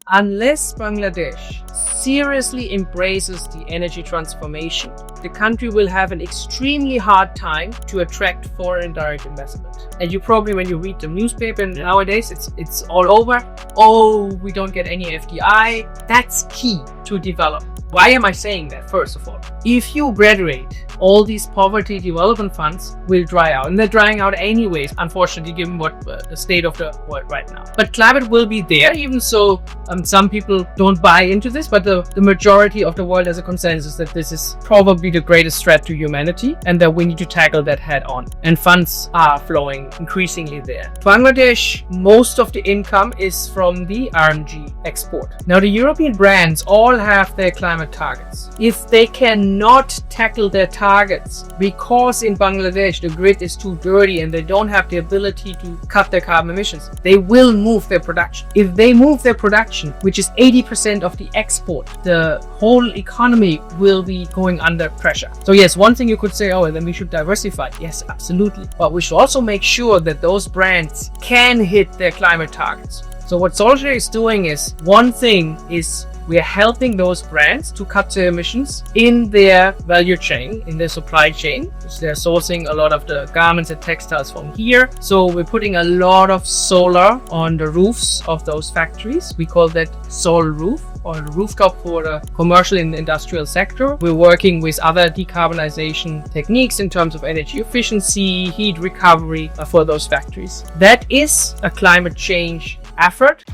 Unless Bangladesh seriously embraces the energy transformation, the country will have an extremely hard time to attract foreign direct investment. And you probably, when you read the newspaper nowadays, it's all over. Oh, we don't get any FDI. That's key to develop. Why am I saying that? First of all, if you graduate, all these poverty development funds will dry out, and they're drying out anyways, unfortunately, given what the state of the world right now. But climate will be there, even so some people don't buy into this, but the majority of the world has a consensus that this is probably the greatest threat to humanity and that we need to tackle that head on. And funds are flowing increasingly there. Bangladesh, most of the income is from the RMG export. Now, the European brands all have their climate targets. If they cannot tackle their targets because in Bangladesh the grid is too dirty and they don't have the ability to cut their carbon emissions, they will move their production. If they move their production, which is 80% of the export, the whole economy will be going under pressure. So yes, one thing you could say, oh, then we should diversify. Yes, absolutely. But we should also make sure that those brands can hit their climate targets. So what Solskjaer is doing is, one thing is we are helping those brands to cut their emissions in their value chain, in their supply chain. They're sourcing a lot of the garments and textiles from here. So we're putting a lot of solar on the roofs of those factories. We call that solar roof, or rooftop for the commercial and industrial sector. We're working with other decarbonization techniques in terms of energy efficiency, heat recovery for those factories. That is a climate change effort.